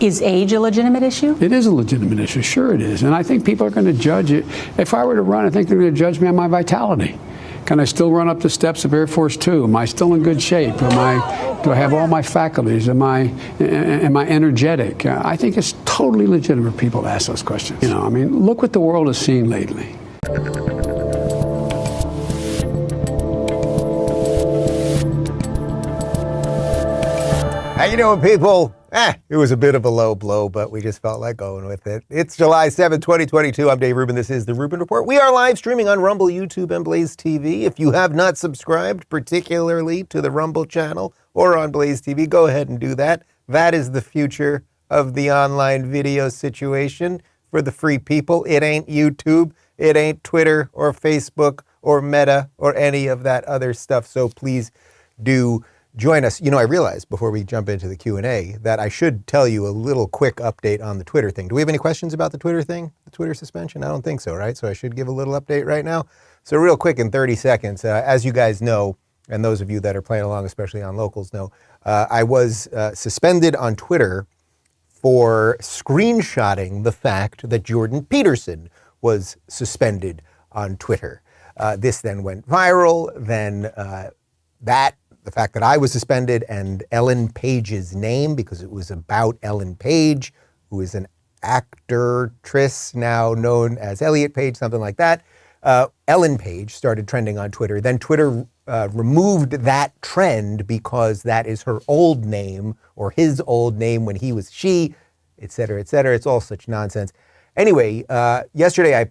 Is age a legitimate issue? It is a legitimate issue. Sure it is. And I think people are going to judge it. If I were to run, I think they're going to judge me on my vitality. Can I still run up the steps of Air Force Two? Am I still in good shape? Do I have all my faculties? Am I energetic? I think it's totally legitimate for people to ask those questions. You know, I mean, look what the world has seen lately. How you doing, people? It was a bit of a low blow, but we just felt like going with it. It's July 7, 2022. I'm Dave Rubin. This is the Rubin Report. We are live streaming on Rumble, YouTube, and Blaze TV. If you have not subscribed, particularly to the Rumble channel or on Blaze TV, go ahead and do that. That is the future of the online video situation for the free people. It ain't YouTube. It ain't Twitter or Facebook or Meta or any of that other stuff. So please do join us. You know, I realized before we jump into the Q&A that I should tell you a little quick update on the Twitter thing. Do we have any questions about the Twitter thing, the Twitter suspension? I don't think so, right? So I should give a little update right now. So real quick in 30 seconds, as you guys know, and those of you that are playing along, especially on Locals, know, I was suspended on Twitter for screenshotting the fact that Jordan Peterson was suspended on Twitter. This then went viral. Then the fact that I was suspended and Ellen Page's name, because it was about Ellen Page, who is an actress now known as Elliot Page, something like that. Ellen Page started trending on Twitter. Then Twitter removed that trend because that is her old name or his old name when he was she, et cetera, et cetera. It's all such nonsense. Anyway, yesterday I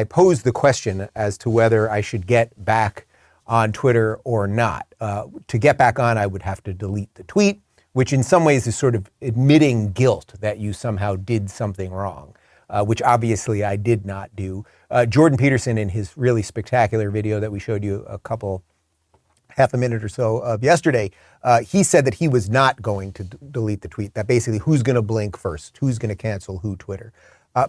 posed the question as to whether I should get back on Twitter or not. To get back on, I would have to delete the tweet, which in some ways is sort of admitting guilt that you somehow did something wrong, which obviously I did not do. Jordan Peterson, in his really spectacular video that we showed you half a minute or so of yesterday, he said that he was not going to delete the tweet, that basically who's going to blink first, who's going to cancel who Twitter.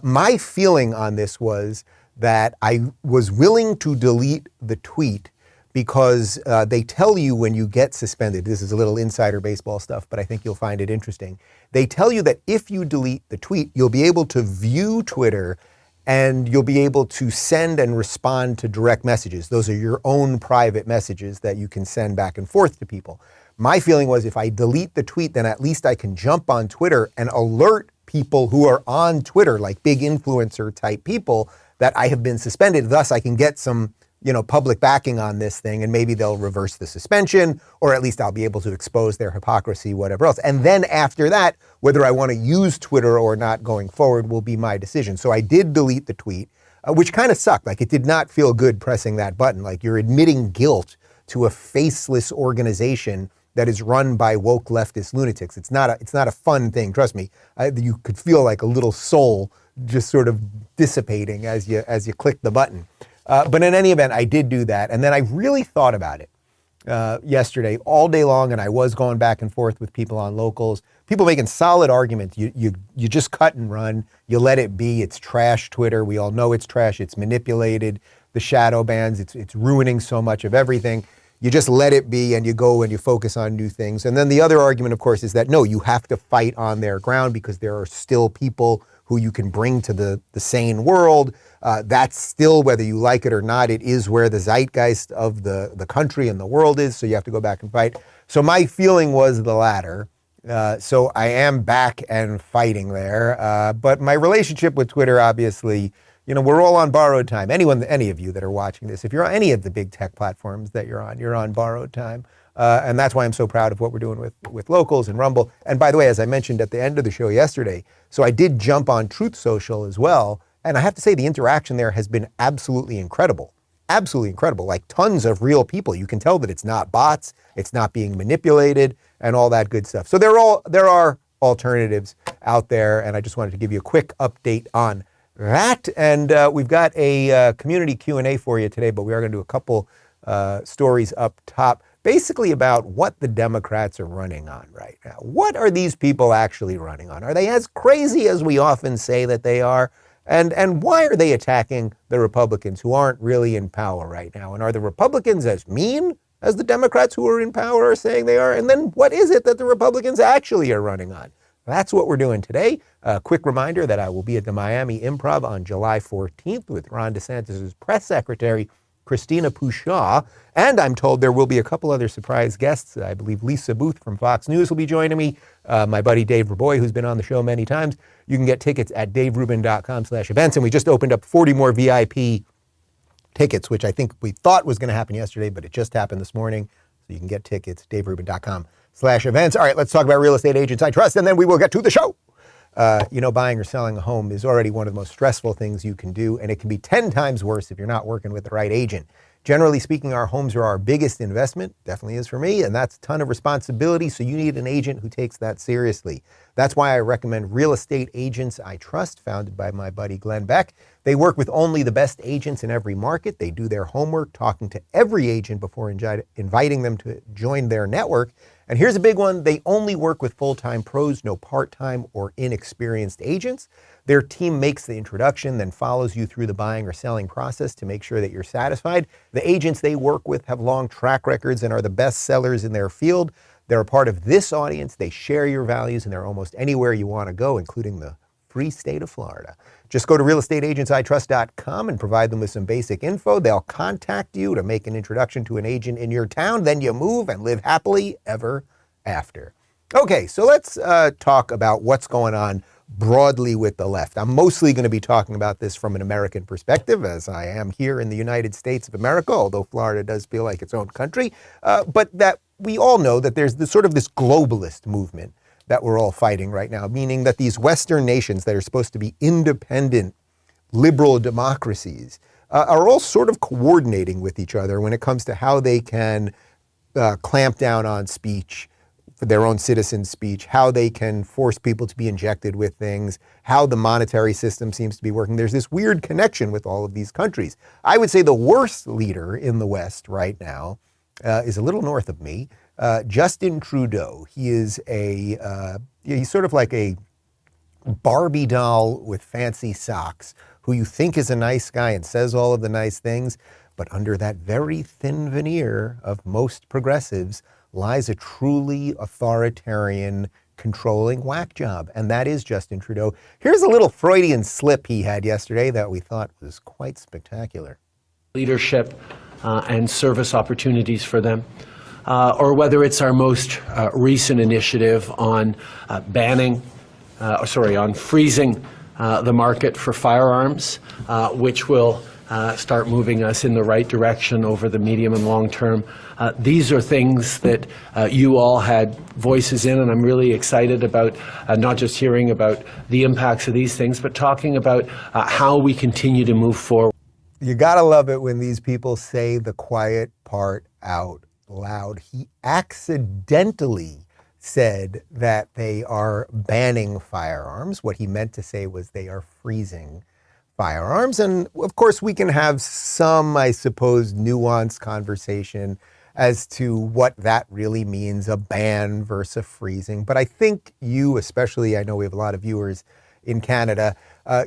My feeling on this was that I was willing to delete the tweet because they tell you when you get suspended, this is a little insider baseball stuff, but I think you'll find it interesting. They tell you that if you delete the tweet, you'll be able to view Twitter and you'll be able to send and respond to direct messages. Those are your own private messages that you can send back and forth to people. My feeling was if I delete the tweet, then at least I can jump on Twitter and alert people who are on Twitter, like big influencer type people, that I have been suspended. Thus, I can get some public backing on this thing, and maybe they'll reverse the suspension, or at least I'll be able to expose their hypocrisy, whatever else. And then after that, whether I want to use Twitter or not going forward will be my decision. So I did delete the tweet, which kind of sucked. Like, it did not feel good pressing that button. Like, you're admitting guilt to a faceless organization that is run by woke leftist lunatics. It's not a fun thing. Trust me. You could feel like a little soul just sort of dissipating as you click the button. But in any event, I did do that. And then I really thought about it yesterday all day long. And I was going back and forth with people on Locals, people making solid arguments. You just cut and run. You let it be. It's trash Twitter. We all know it's trash. It's manipulated. The shadow bans, it's ruining so much of everything. You just let it be and you go and you focus on new things. And then the other argument, of course, is that no, you have to fight on their ground because there are still people who you can bring to the sane world. That's still, whether you like it or not, it is where the zeitgeist of the country and the world is, so you have to go back and fight. So my feeling was the latter. So I am back and fighting there. But my relationship with Twitter, obviously, we're all on borrowed time. Any of you that are watching this, if you're on any of the big tech platforms that you're on borrowed time. And that's why I'm so proud of what we're doing with Locals and Rumble. And by the way, as I mentioned at the end of the show yesterday, so I did jump on Truth Social as well. And I have to say the interaction there has been absolutely incredible. Absolutely incredible. Like tons of real people. You can tell that it's not bots, it's not being manipulated and all that good stuff. So there are alternatives out there. And I just wanted to give you a quick update on that. And we've got a community Q&A for you today, but we are going to do a couple stories up top, basically about what the Democrats are running on right now. What are these people actually running on? Are they as crazy as we often say that they are? And why are they attacking the Republicans who aren't really in power right now? And are the Republicans as mean as the Democrats who are in power are saying they are? And then what is it that the Republicans actually are running on? That's what we're doing today. A quick reminder that I will be at the Miami Improv on July 14th with Ron DeSantis' press secretary, Christina Pushaw. And I'm told there will be a couple other surprise guests. I believe Lisa Booth from Fox News will be joining me. My buddy Dave Raboy, who's been on the show many times. You can get tickets at daverubin.com/events. And we just opened up 40 more VIP tickets, which I think we thought was going to happen yesterday, but it just happened this morning. So you can get tickets, daverubin.com/events. All right, let's talk about real estate agents I trust, and then we will get to the show. Buying or selling a home is already one of the most stressful things you can do, and it can be 10 times worse if you're not working with the right agent. Generally speaking, our homes are our biggest investment, definitely is for me, and that's a ton of responsibility, so you need an agent who takes that seriously. That's why I recommend Real Estate Agents I Trust, founded by my buddy Glenn Beck. They work with only the best agents in every market. They do their homework, talking to every agent before inviting them to join their network. And here's a big one. They only work with full-time pros, no part-time or inexperienced agents. Their team makes the introduction, then follows you through the buying or selling process to make sure that you're satisfied. The agents they work with have long track records and are the best sellers in their field. They're a part of this audience. They share your values, and they're almost anywhere you want to go, including the free state of Florida. Just go to realestateagentsitrust.com and provide them with some basic info. They'll contact you to make an introduction to an agent in your town. Then you move and live happily ever after. Okay, so let's talk about what's going on broadly with the left. I'm mostly going to be talking about this from an American perspective, as I am here in the United States of America, although Florida does feel like its own country. But that we all know that there's this globalist movement that we're all fighting right now, meaning that these Western nations that are supposed to be independent, liberal democracies are all sort of coordinating with each other when it comes to how they can clamp down on speech, for their own citizen speech, how they can force people to be injected with things, how the monetary system seems to be working. There's this weird connection with all of these countries. I would say the worst leader in the West right now is a little north of me, Justin Trudeau. He is he's sort of like a Barbie doll with fancy socks who you think is a nice guy and says all of the nice things, but under that very thin veneer of most progressives lies a truly authoritarian, controlling whack job, and that is Justin Trudeau. Here's a little Freudian slip he had yesterday that we thought was quite spectacular. Leadership and service opportunities for them. Or whether it's our most recent initiative on on freezing the market for firearms, which will start moving us in the right direction over the medium and long term. These are things that you all had voices in, and I'm really excited about not just hearing about the impacts of these things, but talking about how we continue to move forward. You gotta love it when these people say the quiet part out loud. He accidentally said that they are banning firearms. What he meant to say was they are freezing firearms. And of course, we can have some, I suppose, nuanced conversation as to what that really means, a ban versus a freezing. But I think you, especially, I know we have a lot of viewers in Canada,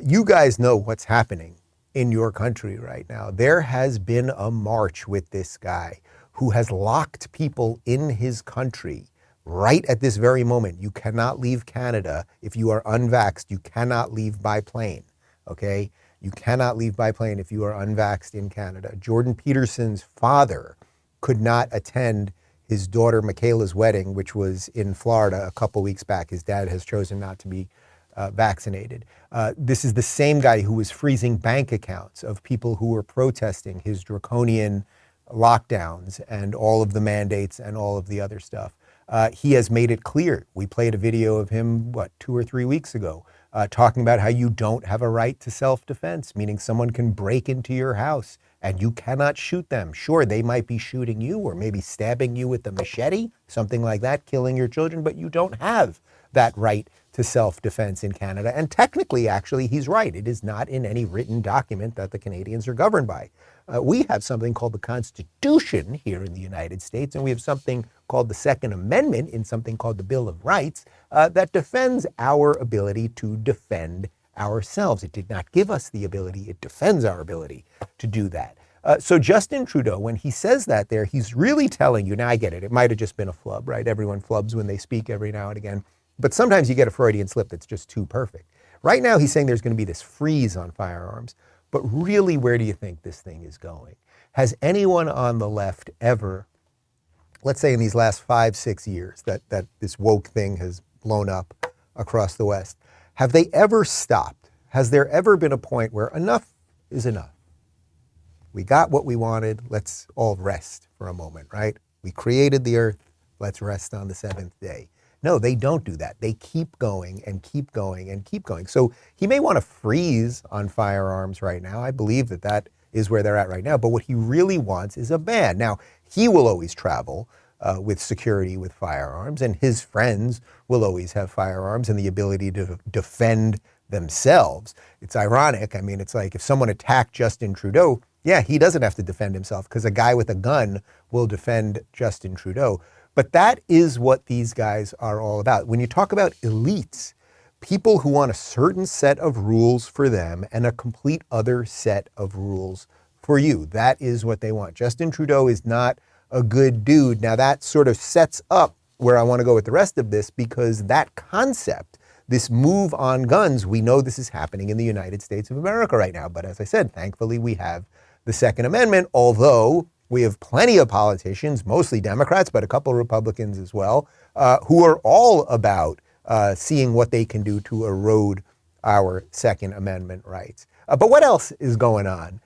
you guys know what's happening in your country right now. There has been a march with this guy who has locked people in his country right at this very moment. You cannot leave Canada if you are unvaxxed. You cannot leave by plane, okay? You cannot leave by plane if you are unvaxxed in Canada. Jordan Peterson's father could not attend his daughter Michaela's wedding, which was in Florida a couple weeks back. His dad has chosen not to be vaccinated. This is the same guy who was freezing bank accounts of people who were protesting his draconian lockdowns and all of the mandates and all of the other stuff. He has made it clear. We played a video of him, 2 or 3 weeks ago, talking about how you don't have a right to self-defense, meaning someone can break into your house and you cannot shoot them. Sure, they might be shooting you or maybe stabbing you with a machete, something like that, killing your children, but you don't have that right to self-defense in Canada. And technically, actually, he's right. It is not in any written document that the Canadians are governed by. We have something called the Constitution here in the United States, and we have something called the Second Amendment in something called the Bill of Rights that defends our ability to defend ourselves. It did not give us the ability, it defends our ability to do that. So Justin Trudeau, when he says that there, he's really telling you, now I get it, it might have just been a flub, right? Everyone flubs when they speak every now and again. But sometimes you get a Freudian slip that's just too perfect. Right now, he's saying there's going to be this freeze on firearms. But really, where do you think this thing is going? Has anyone on the left ever, let's say in these last 5, 6 years that this woke thing has blown up across the West, have they ever stopped? Has there ever been a point where enough is enough? We got what we wanted. Let's all rest for a moment, right? We created the earth. Let's rest on the seventh day. No, they don't do that. They keep going and keep going and keep going. So he may want to freeze on firearms right now. I believe that is where they're at right now. But what he really wants is a ban. Now, he will always travel with security with firearms, and his friends will always have firearms and the ability to defend themselves. It's ironic. I mean, it's like if someone attacked Justin Trudeau, yeah, he doesn't have to defend himself because a guy with a gun will defend Justin Trudeau. But that is what these guys are all about. When you talk about elites, people who want a certain set of rules for them and a complete other set of rules for you, that is what they want. Justin Trudeau is not a good dude. Now that sort of sets up where I want to go with the rest of this, because that concept, this move on guns, we know this is happening in the United States of America right now. But as I said, thankfully we have the Second Amendment, although we have plenty of politicians, mostly Democrats, but a couple of Republicans as well, who are all about seeing what they can do to erode our Second Amendment rights. But what else is going on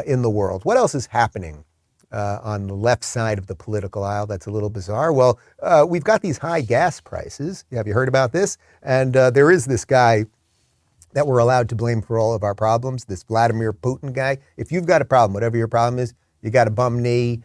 in the world? What else is happening on the left side of the political aisle that's a little bizarre? Well, we've got these high gas prices. Have you heard about this? And there is this guy that we're allowed to blame for all of our problems, this Vladimir Putin guy. If you've got a problem, whatever your problem is, you got a bum knee,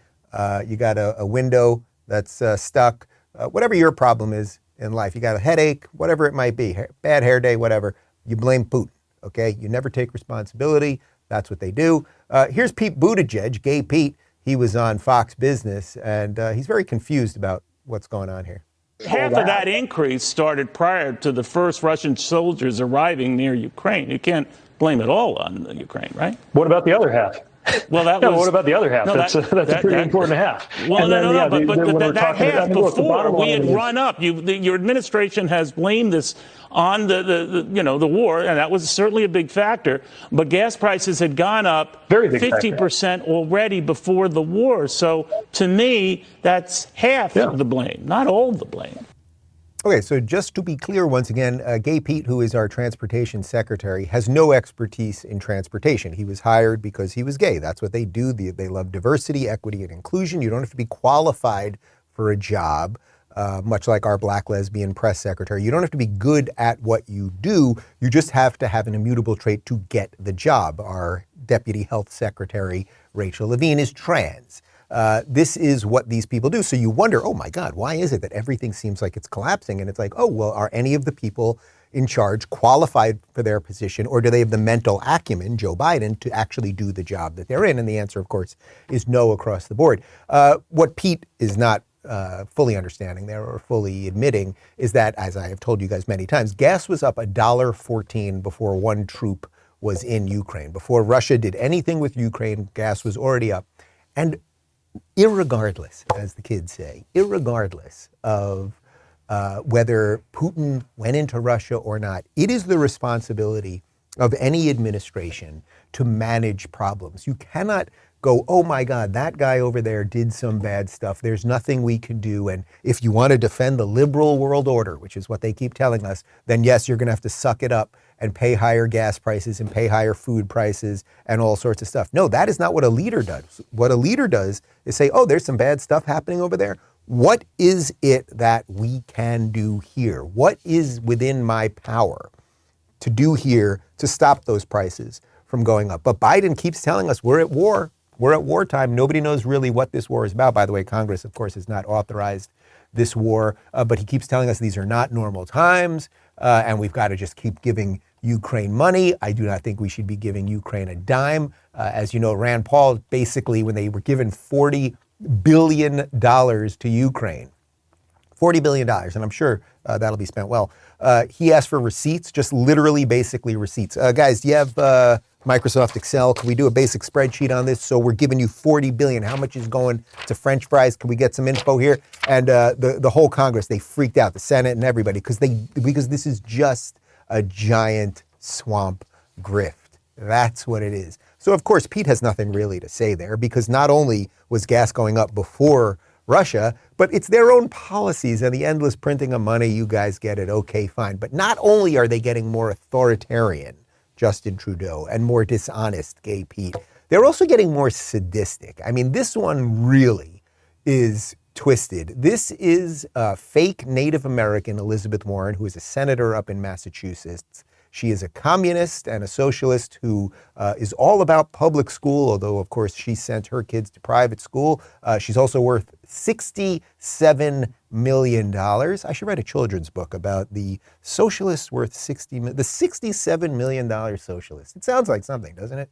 you got a window that's stuck, whatever your problem is in life, you got a headache, whatever it might be, bad hair day, whatever, you blame Putin, okay? You never take responsibility. That's what they do. Here's Pete Buttigieg, Gay Pete. He was on Fox Business, and he's very confused about what's going on here. Half of that increase started prior to the first Russian soldiers arriving near Ukraine. You can't blame it all on the Ukraine, right? What about the other half? Well, that no, was. what about the other half? No, that's a pretty important half. Well, and no, but that half before we had is, run up. Your administration has blamed this on the war, and that was certainly a big factor. But gas prices had gone up 50% already before the war. So to me, that's half of the blame, not all the blame. Okay, so just to be clear, once again, Gay Pete, who is our transportation secretary, has no expertise in transportation. He was hired because he was gay. That's what they do. They love diversity, equity, and inclusion. You don't have to be qualified for a job, much like our black lesbian press secretary. You don't have to be good at what you do. You just have to have an immutable trait to get the job. Our deputy health secretary, Rachel Levine, is trans. This is what these people do. So you wonder, oh my God, why is it that everything seems like it's collapsing? And it's like, oh, well, are any of the people in charge qualified for their position, or do they have the mental acumen, Joe Biden, to actually do the job that they're in? And the answer, of course, is no across the board. What Pete is not fully understanding there or fully admitting is that, as I have told you guys many times, gas was up $1.14 before one troop was in Ukraine. Before Russia did anything with Ukraine, gas was already up. And irregardless, as the kids say, irregardless of whether Putin went into Russia or not, it is the responsibility of any administration to manage problems. You cannot go, oh my God, that guy over there did some bad stuff. There's nothing we can do. And if you want to defend the liberal world order, which is what they keep telling us, then yes, you're going to have to suck it up and pay higher gas prices and pay higher food prices and all sorts of stuff. No, that is not what a leader does. What a leader does is say, oh, there's some bad stuff happening over there. What is it that we can do here? What is within my power to do here to stop those prices from going up? But Biden keeps telling us we're at war. We're at wartime. Nobody knows really what this war is about. By the way, Congress, of course, has not authorized this war, but he keeps telling us these are not normal times, and we've got to just keep giving Ukraine money. I do not think we should be giving Ukraine a dime. As you know, Rand Paul, basically, when they were given $40 billion to Ukraine, $40 billion, and I'm sure that'll be spent well. He asked for receipts, just literally basically receipts. Guys, do you have Microsoft Excel? Can we do a basic spreadsheet on this? So we're giving you $40 billion. How much is going to French fries? Can we get some info here? And the whole Congress, they freaked out, the Senate and everybody, because this is just a giant swamp grift. That's what it is. So, of course, Pete has nothing really to say there, because not only was gas going up before Russia, but it's their own policies and the endless printing of money. You guys get it. Okay, fine. But not only are they getting more authoritarian, Justin Trudeau, and more dishonest, Gay Pete, they're also getting more sadistic. I mean, this one really is twisted. This is fake Native American Elizabeth Warren, who is a senator up in Massachusetts. She is a communist and a socialist who is all about public school, although, of course, she sent her kids to private school. She's also worth $67 million. I should write a children's book about the socialist worth the $67 million socialist. It sounds like something, doesn't it?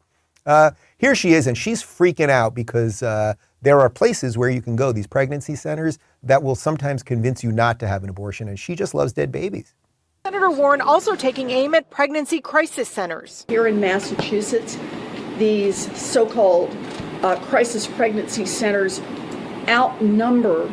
Here she is, and she's freaking out because there are places where you can go, these pregnancy centers, that will sometimes convince you not to have an abortion, and she just loves dead babies. Senator Warren also taking aim at pregnancy crisis centers. Here in Massachusetts, these so-called crisis pregnancy centers outnumber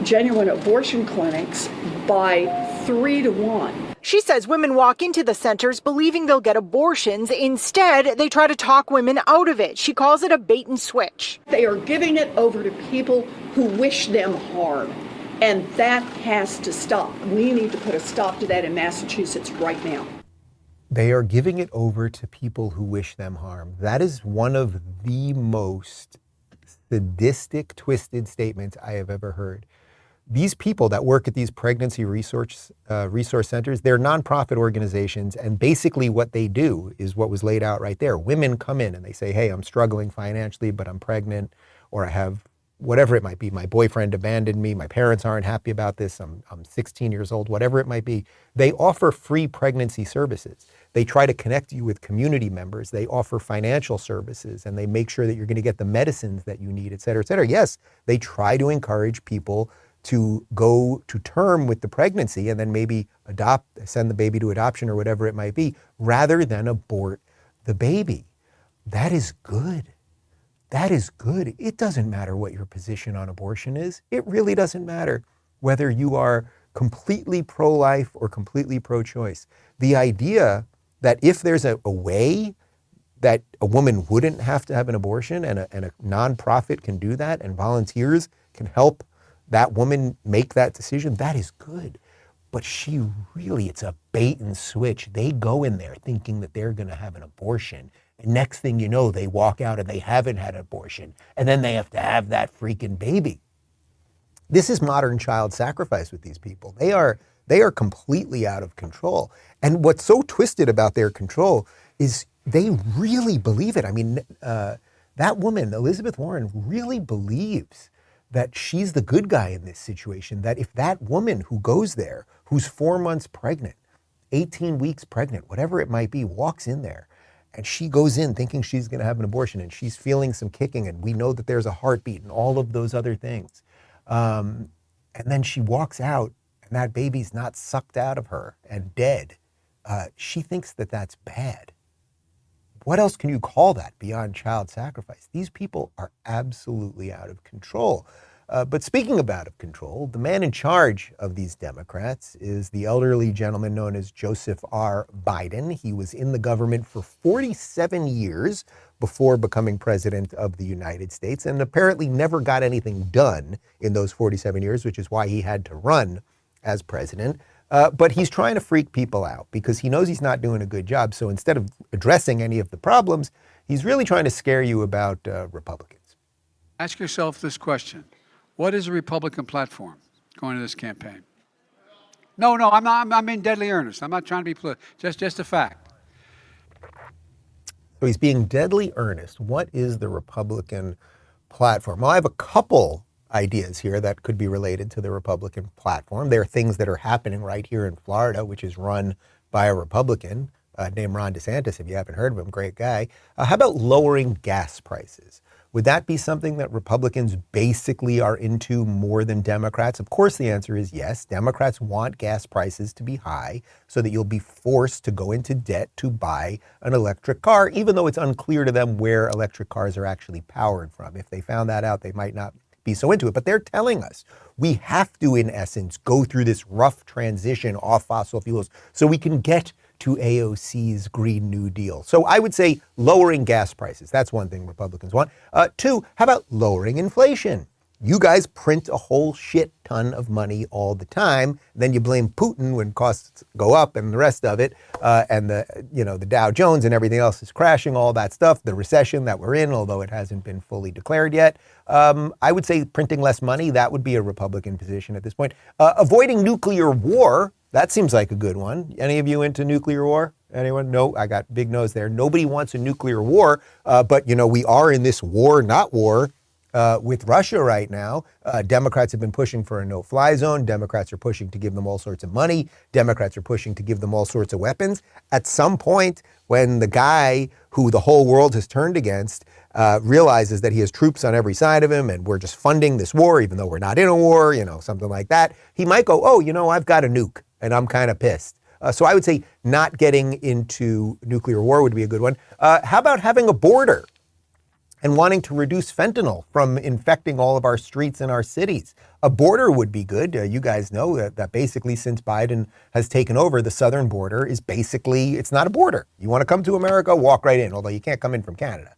genuine abortion clinics by 3 to 1. She says women walk into the centers believing they'll get abortions. Instead, they try to talk women out of it. She calls it a bait and switch. They are giving it over to people who wish them harm. And that has to stop. We need to put a stop to that in Massachusetts right now. They are giving it over to people who wish them harm. That is one of the most sadistic, twisted statements I have ever heard. These people that work at these pregnancy resource centers, they're nonprofit organizations, and basically what they do is what was laid out right there. Women come in and they say, hey, I'm struggling financially, but I'm pregnant, or I have whatever it might be. My boyfriend abandoned me. My parents aren't happy about this. I'm 16 years old, whatever it might be. They offer free pregnancy services. They try to connect you with community members. They offer financial services, and they make sure that you're going to get the medicines that you need, et cetera, et cetera. Yes, they try to encourage people to go to term with the pregnancy and then maybe send the baby to adoption or whatever it might be, rather than abort the baby. That is good. That is good. It doesn't matter what your position on abortion is. It really doesn't matter whether you are completely pro-life or completely pro-choice. The idea that if there's a way that a woman wouldn't have to have an abortion, and a nonprofit can do that, and volunteers can help that woman make that decision, that is good. But it's a bait and switch. They go in there thinking that they're going to have an abortion. And next thing you know, they walk out and they haven't had an abortion. And then they have to have that freaking baby. This is modern child sacrifice with these people. They are completely out of control. And what's so twisted about their control is they really believe it. I mean, that woman, Elizabeth Warren, really believes that she's the good guy in this situation, that if that woman who goes there, who's 4 months pregnant, 18 weeks pregnant, whatever it might be, walks in there, and she goes in thinking she's going to have an abortion, and she's feeling some kicking, and we know that there's a heartbeat and all of those other things. And then she walks out, and that baby's not sucked out of her and dead. She thinks that that's bad. What else can you call that beyond child sacrifice? These people are absolutely out of control. But speaking of out of control, the man in charge of these Democrats is the elderly gentleman known as Joseph R. Biden. He was in the government for 47 years before becoming president of the United States, and apparently never got anything done in those 47 years, which is why he had to run as president. But he's trying to freak people out because he knows he's not doing a good job. So instead of addressing any of the problems, he's really trying to scare you about Republicans. Ask yourself this question. What is a Republican platform going to this campaign? No, I'm not. I'm in deadly earnest. I'm not trying to be political. Just a fact. So he's being deadly earnest. What is the Republican platform? Well, I have a couple ideas here that could be related to the Republican platform. There are things that are happening right here in Florida, which is run by a Republican. named Ron DeSantis, if you haven't heard of him, great guy. How about lowering gas prices? Would that be something that Republicans basically are into more than Democrats? Of course, the answer is yes. Democrats want gas prices to be high so that you'll be forced to go into debt to buy an electric car, even though it's unclear to them where electric cars are actually powered from. If they found that out, they might not be so into it. But they're telling us we have to, in essence, go through this rough transition off fossil fuels so we can get to AOC's Green New Deal. So I would say lowering gas prices. That's one thing Republicans want. Two, how about lowering inflation? You guys print a whole shit ton of money all the time. Then you blame Putin when costs go up and the rest of it. And the Dow Jones and everything else is crashing, all that stuff. The recession that we're in, although it hasn't been fully declared yet. I would say printing less money, that would be a Republican position at this point. Avoiding nuclear war. That seems like a good one. Any of you into nuclear war? Anyone? No, I got big nose there. Nobody wants a nuclear war, but we are in this war, not war, with Russia right now. Democrats have been pushing for a no-fly zone. Democrats are pushing to give them all sorts of money. Democrats are pushing to give them all sorts of weapons. At some point, when the guy who the whole world has turned against realizes that he has troops on every side of him and we're just funding this war, even though we're not in a war, something like that, he might go, I've got a nuke. And I'm kind of pissed. So I would say not getting into nuclear war would be a good one. How about having a border and wanting to reduce fentanyl from infecting all of our streets and our cities? A border would be good. You guys know that basically since Biden has taken over, the southern border is basically, it's not a border. You want to come to America, walk right in, although you can't come in from Canada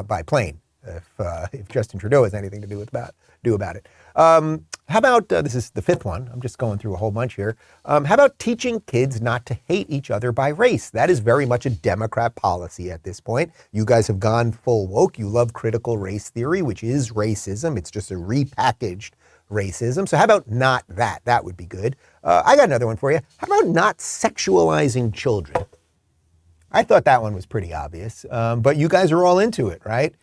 by plane if Justin Trudeau has anything to do about it. How about, this is the fifth one, I'm just going through a whole bunch here. How about teaching kids not to hate each other by race? That is very much a Democrat policy at this point. You guys have gone full woke. You love critical race theory, which is racism. It's just a repackaged racism. So how about not that? That would be good. I got another one for you. How about not sexualizing children? I thought that one was pretty obvious, but you guys are all into it, right?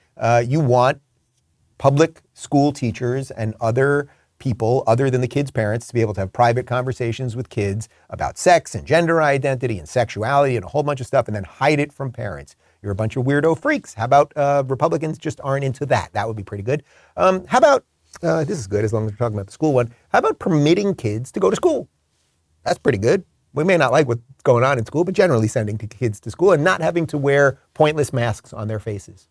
You want public school teachers and other people other than the kids' parents to be able to have private conversations with kids about sex and gender identity and sexuality and a whole bunch of stuff and then hide it from parents. You're a bunch of weirdo freaks. How about Republicans just aren't into that? That would be pretty good. How about, this is good as long as we're talking about the school one, how about permitting kids to go to school? That's pretty good. We may not like what's going on in school, but generally sending kids to school and not having to wear pointless masks on their faces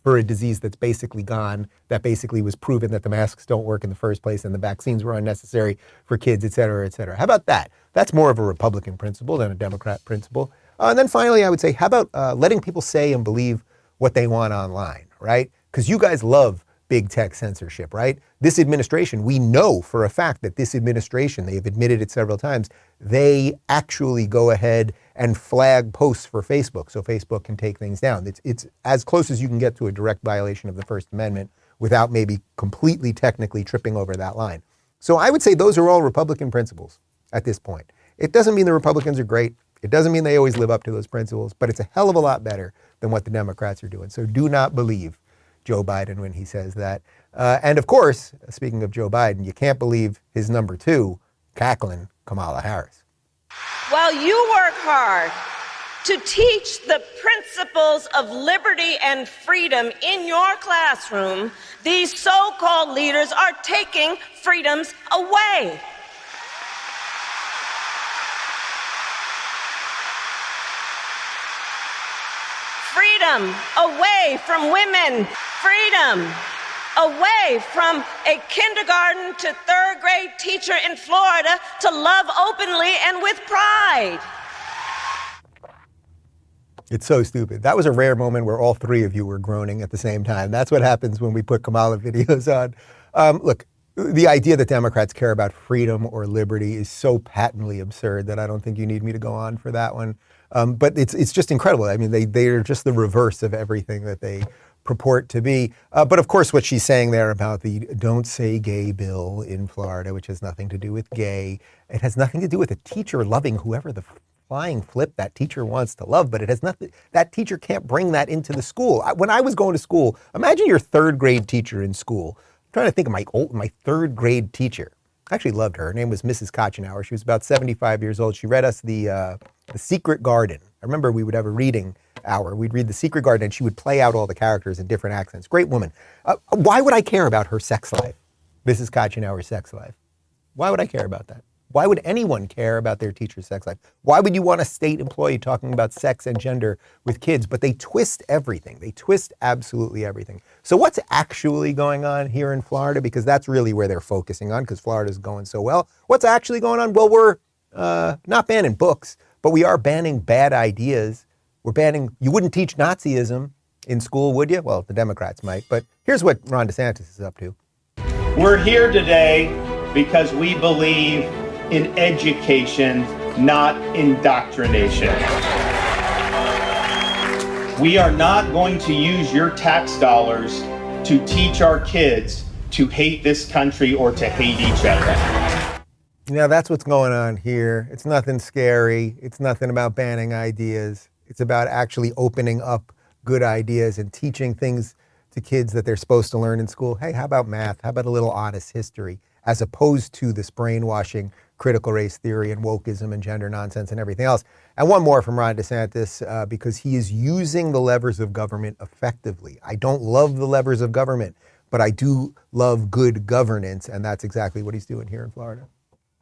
for a disease that's basically gone, that basically was proven that the masks don't work in the first place and the vaccines were unnecessary for kids, et cetera, et cetera. How about that? That's more of a Republican principle than a Democrat principle. And then finally, I would say, how about letting people say and believe what they want online, right? Because you guys love big tech censorship, right? This administration, we know for a fact that this administration, they've admitted it several times, they actually go ahead and flag posts for Facebook so Facebook can take things down. It's as close as you can get to a direct violation of the First Amendment without maybe completely technically tripping over that line. So I would say those are all Republican principles at this point. It doesn't mean the Republicans are great. It doesn't mean they always live up to those principles, but it's a hell of a lot better than what the Democrats are doing. So do not believe Joe Biden when he says that. And of course, speaking of Joe Biden, you can't believe his number two, cackling Kamala Harris. While you work hard to teach the principles of liberty and freedom in your classroom, these so-called leaders are taking freedoms away. Freedom away from women. Freedom away from a kindergarten to third grade teacher in Florida to love openly and with pride. It's so stupid. That was a rare moment where all three of you were groaning at the same time. That's what happens when we put Kamala videos on. Look, the idea that Democrats care about freedom or liberty is so patently absurd that I don't think you need me to go on for that one. But it's just incredible. I mean, they are just the reverse of everything that they purport to be. But of course, what she's saying there about the Don't Say Gay bill in Florida, which has nothing to do with gay, it has nothing to do with a teacher loving whoever the flying flip that teacher wants to love, but it has nothing, that teacher can't bring that into the school. When I was going to school, imagine your third grade teacher in school. I'm trying to think of my third grade teacher. I actually loved her. Her name was Mrs. Kochenauer. She was about 75 years old. She read us the Secret Garden. I remember we would have a reading hour. We'd read The Secret Garden, and she would play out all the characters in different accents. Great woman. Why would I care about her sex life? Mrs. Kachenauer's sex life. Why would I care about that? Why would anyone care about their teacher's sex life? Why would you want a state employee talking about sex and gender with kids? But they twist everything. They twist absolutely everything. So what's actually going on here in Florida? Because that's really where they're focusing on, because Florida's going so well. What's actually going on? Well, we're not banning books, but we are banning bad ideas. We're banning, you wouldn't teach Nazism in school, would you? Well, the Democrats might, but here's what Ron DeSantis is up to. We're here today because we believe in education, not indoctrination. We are not going to use your tax dollars to teach our kids to hate this country or to hate each other. Now that's what's going on here. It's nothing scary. It's nothing about banning ideas. It's about actually opening up good ideas and teaching things to kids that they're supposed to learn in school. Hey, how about math? How about a little honest history? As opposed to this brainwashing, critical race theory and wokeism and gender nonsense and everything else. And one more from Ron DeSantis, because he is using the levers of government effectively. I don't love the levers of government, but I do love good governance, and that's exactly what he's doing here in Florida.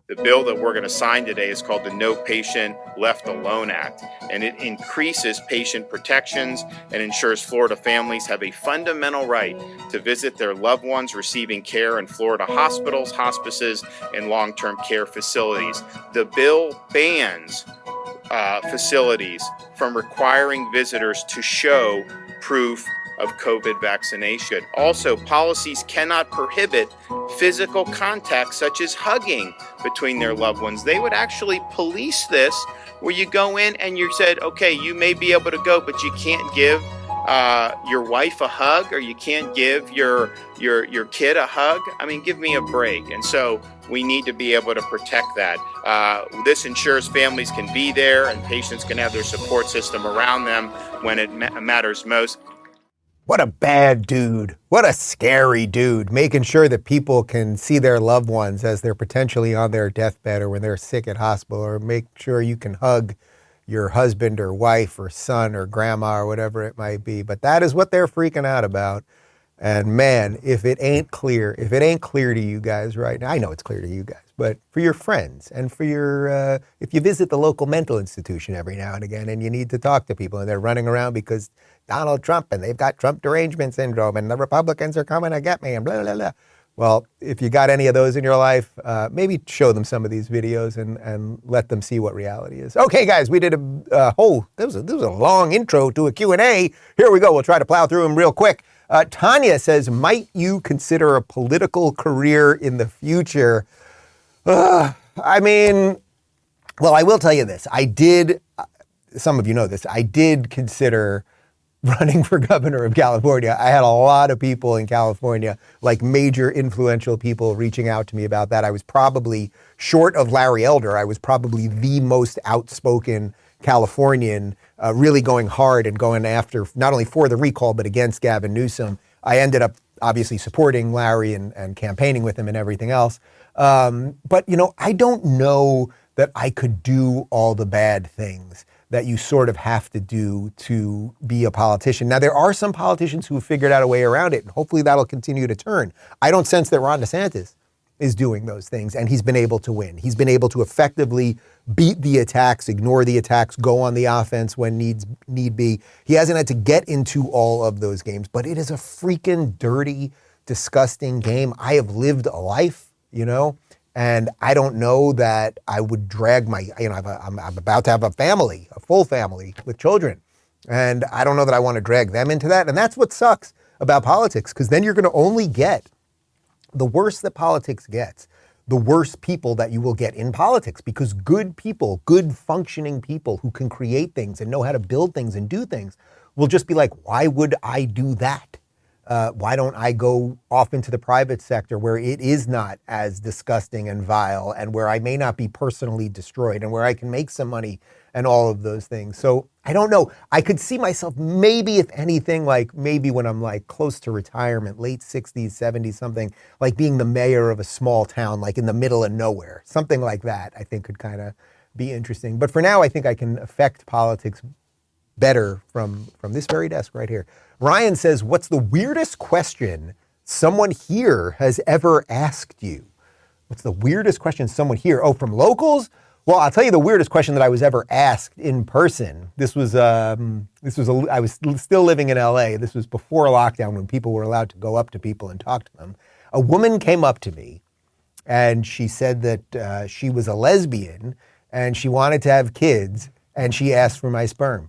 The bill that we're going to sign today is called the No Patient Left Alone Act, and it increases patient protections and ensures Florida families have a fundamental right to visit their loved ones receiving care in Florida hospitals, hospices, and long-term care facilities. The bill bans facilities from requiring visitors to show proof of COVID vaccination. Also, policies cannot prohibit physical contact such as hugging between their loved ones. They would actually police this, where you go in and you said, okay, you may be able to go, but you can't give your wife a hug, or you can't give your kid a hug. I mean, give me a break. And so we need to be able to protect that. This ensures families can be there and patients can have their support system around them when it matters most. What a bad dude. What a scary dude, making sure that people can see their loved ones as they're potentially on their deathbed or when they're sick at hospital, or make sure you can hug your husband or wife or son or grandma or whatever it might be. But that is what they're freaking out about. And man, if it ain't clear to you guys right now, I know it's clear to you guys, but for your friends and for your, if you visit the local mental institution every now and again and you need to talk to people and they're running around because Donald Trump and they've got Trump derangement syndrome and the Republicans are coming to get me and blah, blah, blah. Well, if you got any of those in your life, maybe show them some of these videos and let them see what reality is. Okay, guys, we did a whole, this was a long intro to a Q&A. Here we go. We'll try to plow through them real quick. Tanya says, might you consider a political career in the future? I mean, well, I will tell you this. I did, some of you know this, I did consider running for governor of California. I had a lot of people in California, like major influential people, reaching out to me about that. I was probably, short of Larry Elder, I was probably the most outspoken Californian, really going hard and going after, not only for the recall, but against Gavin Newsom. I ended up obviously supporting Larry and campaigning with him and everything else. But, you know, I don't know that I could do all the bad things that you sort of have to do to be a politician. Now, there are some politicians who have figured out a way around it, and hopefully that'll continue to turn. I don't sense that Ron DeSantis is doing those things, and he's been able to win. He's been able to effectively beat the attacks, ignore the attacks, go on the offense when need be. He hasn't had to get into all of those games, but it is a freaking dirty, disgusting game. I have lived a life, you know, and I don't know that I would drag my, you know, I'm about to have a family, a full family with children. And I don't know that I want to drag them into that. And that's what sucks about politics, because then you're going to only get, the worse that politics gets, the worse people that you will get in politics, because good people, good functioning people who can create things and know how to build things and do things will just be like, why would I do that? Why don't I go off into the private sector where it is not as disgusting and vile and where I may not be personally destroyed and where I can make some money and all of those things. So I don't know. I could see myself maybe, if anything, like maybe when I'm like close to retirement, late 60s, 70s, something, like being the mayor of a small town, like in the middle of nowhere, something like that, I think could kind of be interesting. But for now, I think I can affect politics better from this very desk right here. Ryan says, what's the weirdest question someone here has ever asked you? What's the weirdest question someone here? Oh, from locals? Well, I'll tell you the weirdest question that I was ever asked in person. I was still living in LA. This was before lockdown when people were allowed to go up to people and talk to them. A woman came up to me and she said that she was a lesbian and she wanted to have kids and she asked for my sperm.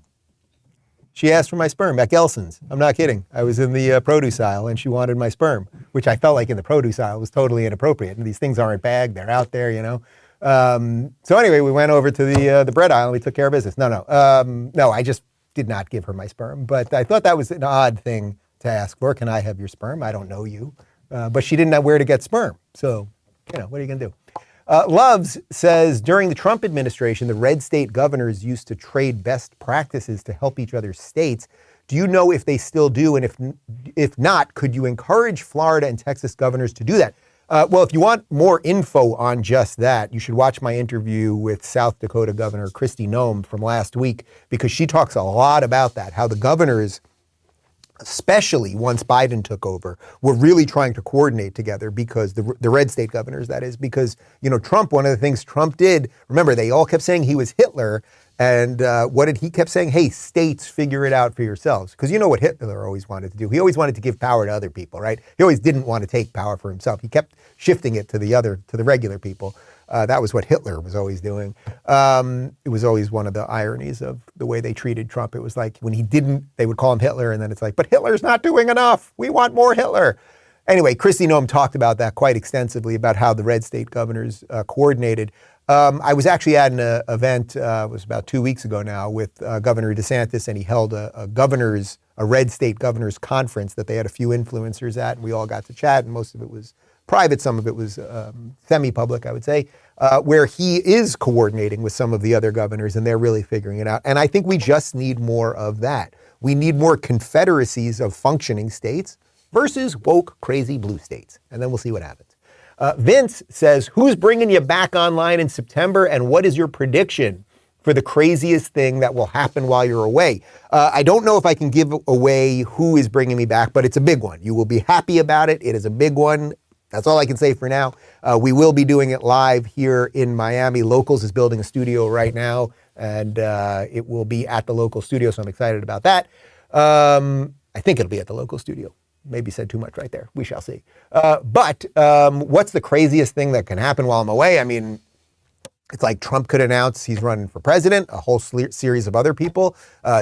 She asked for my sperm at Gelson's. I'm not kidding. I was in the produce aisle and she wanted my sperm, which I felt like in the produce aisle was totally inappropriate. And these things aren't bagged, they're out there, you know. So anyway, we went over to the bread aisle and we took care of business. No, I just did not give her my sperm. But I thought that was an odd thing to ask for. Can I have your sperm? I don't know you. But she didn't know where to get sperm. So, you know, what are you going to do? Loves says, during the Trump administration, the red state governors used to trade best practices to help each other's states. Do you know if they still do? And if not, could you encourage Florida and Texas governors to do that? Well, if you want more info on just that, you should watch my interview with South Dakota Governor Kristi Noem from last week, because she talks a lot about that, how the governors, especially once Biden took over, were really trying to coordinate together, because the red state governors, that is, because, you know, Trump, one of the things Trump did, remember, they all kept saying he was Hitler. And what did he kept saying? Hey, states, figure it out for yourselves. Because you know what Hitler always wanted to do? He always wanted to give power to other people, right? He always didn't want to take power for himself. He kept shifting it to the regular people. That was what Hitler was always doing. It was always one of the ironies of the way they treated Trump. It was like when he didn't, they would call him Hitler, and then it's like, but Hitler's not doing enough. We want more Hitler. Anyway, Kristi Noem talked about that quite extensively, about how the red state governors coordinated. I was actually at an event, it was about 2 weeks ago now, with Governor DeSantis, and he held a red state governors conference that they had a few influencers at, and we all got to chat, and most of it was private, some of it was semi-public, I would say, where he is coordinating with some of the other governors, and they're really figuring it out. And I think we just need more of that. We need more confederacies of functioning states versus woke, crazy blue states, and then we'll see what happens. Vince says, who's bringing you back online in September, and what is your prediction for the craziest thing that will happen while you're away? I don't know if I can give away who is bringing me back, but it's a big one. You will be happy about it. It is a big one. That's all I can say for now. We will be doing it live here in Miami. Locals is building a studio right now, and it will be at the local studio, so I'm excited about that. I think it'll be at the local studio. Maybe said too much right there. We shall see. But what's the craziest thing that can happen while I'm away? I mean, it's like Trump could announce he's running for president, a whole series of other people.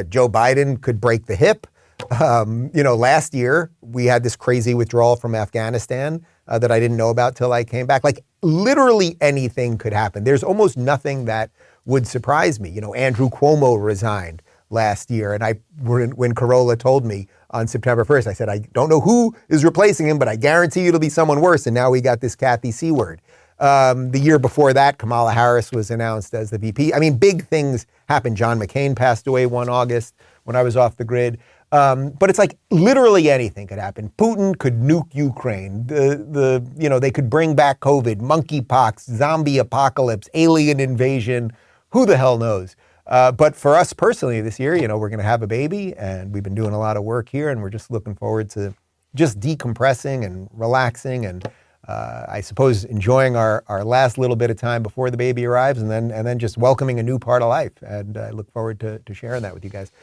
Joe Biden could break the hip. Last year we had this crazy withdrawal from Afghanistan that I didn't know about till I came back. Like literally anything could happen. There's almost nothing that would surprise me. You know, Andrew Cuomo resigned last year, and when Corolla told me on September 1st, I said, I don't know who is replacing him, but I guarantee you it'll be someone worse. And now we got this Kathy C word. The year before that, Kamala Harris was announced as the VP. I mean, big things happened. John McCain passed away 1 August when I was off the grid. But it's like literally anything could happen. Putin could nuke Ukraine. They could bring back COVID, monkeypox, zombie apocalypse, alien invasion. Who the hell knows? But for us personally this year, we're going to have a baby, and we've been doing a lot of work here, and we're just looking forward to just decompressing and relaxing, and I suppose enjoying our last little bit of time before the baby arrives, and then just welcoming a new part of life. And I look forward to sharing that with you guys.